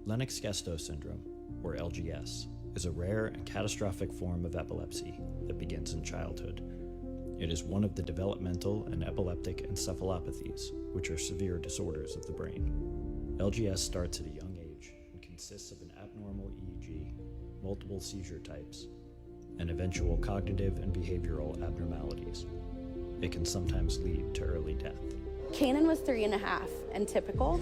Lennox Gastaut syndrome, or LGS, is a rare and catastrophic form of epilepsy that begins in childhood. It is one of the developmental and epileptic encephalopathies, which are severe disorders of the brain. LGS starts at a young age and consists of an abnormal EEG, multiple seizure types, and eventual cognitive and behavioral abnormalities. It can sometimes lead to early death. Kanan was 3.5 and typical,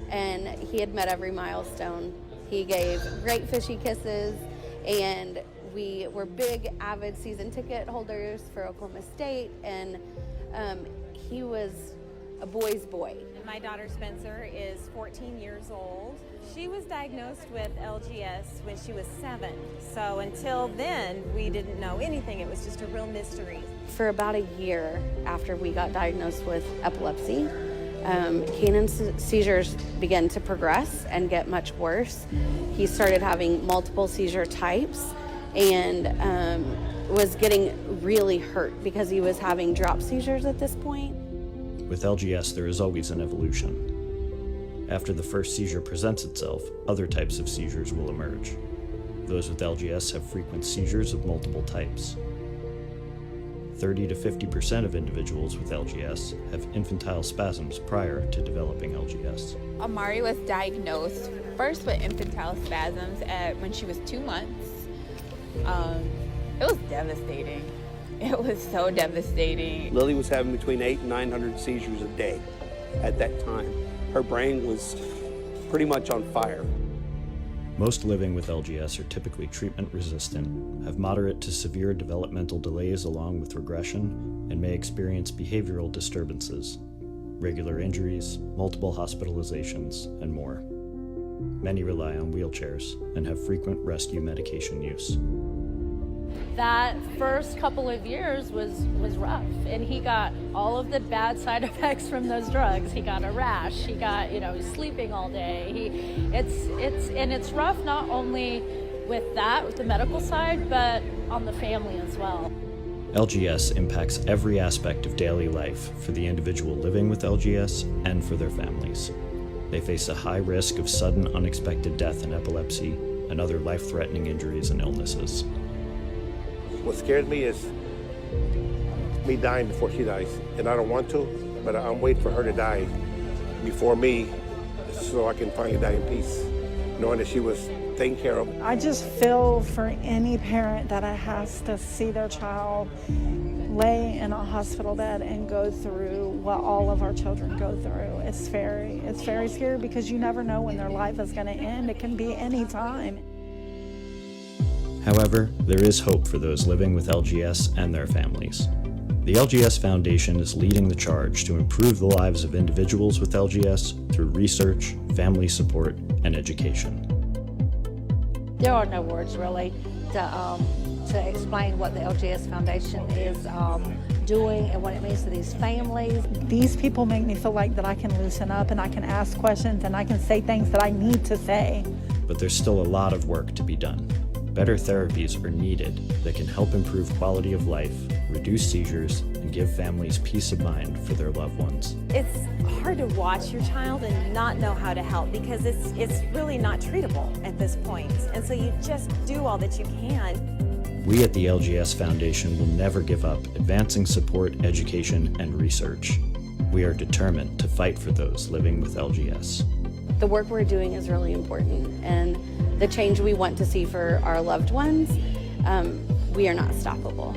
and he had met every milestone. He gave great fishy kisses, and we were big, avid season ticket holders for Oklahoma State, and he was a boy's boy. My daughter Spencer is 14 years old. She was diagnosed with LGS when she was 7. So until then, we didn't know anything. It was just a real mystery. For about a year after we got diagnosed with epilepsy, Kanan's seizures began to progress and get much worse. He started having multiple seizure types and was getting really hurt because he was having drop seizures at this point. With LGS, there is always an evolution. After the first seizure presents itself, other types of seizures will emerge. Those with LGS have frequent seizures of multiple types. 30 to 50% of individuals with LGS have infantile spasms prior to developing LGS. Amari was diagnosed first with infantile spasms when she was 2 months. It was devastating. It was so devastating. Lily was having between 800 and 900 seizures a day at that time. Her brain was pretty much on fire. Most living with LGS are typically treatment resistant, have moderate to severe developmental delays along with regression, and may experience behavioral disturbances, regular injuries, multiple hospitalizations, and more. Many rely on wheelchairs and have frequent rescue medication use. That first couple of years was rough, and he got all of the bad side effects from those drugs. He got a rash, he got, sleeping all day. It's rough not only with the medical side, but on the family as well. LGS impacts every aspect of daily life for the individual living with LGS and for their families. They face a high risk of sudden unexpected death in epilepsy and other life-threatening injuries and illnesses. What scares me is me dying before she dies. And I don't want to, but I'm waiting for her to die before me so I can finally die in peace, knowing that she was taken care of. I just feel for any parent that has to see their child lay in a hospital bed and go through what all of our children go through. It's very scary because you never know when their life is going to end. It can be any time. However, there is hope for those living with LGS and their families. The LGS Foundation is leading the charge to improve the lives of individuals with LGS through research, family support, and education. There are no words really to explain what the LGS Foundation is doing and what it means to these families. These people make me feel like that I can loosen up and I can ask questions and I can say things that I need to say. But there's still a lot of work to be done. Better therapies are needed that can help improve quality of life, reduce seizures, and give families peace of mind for their loved ones. It's hard to watch your child and not know how to help because it's really not treatable at this point. And so you just do all that you can. We at the LGS Foundation will never give up advancing support, education, and research. We are determined to fight for those living with LGS. The work we're doing is really important, and the change we want to see for our loved ones, we are not stoppable.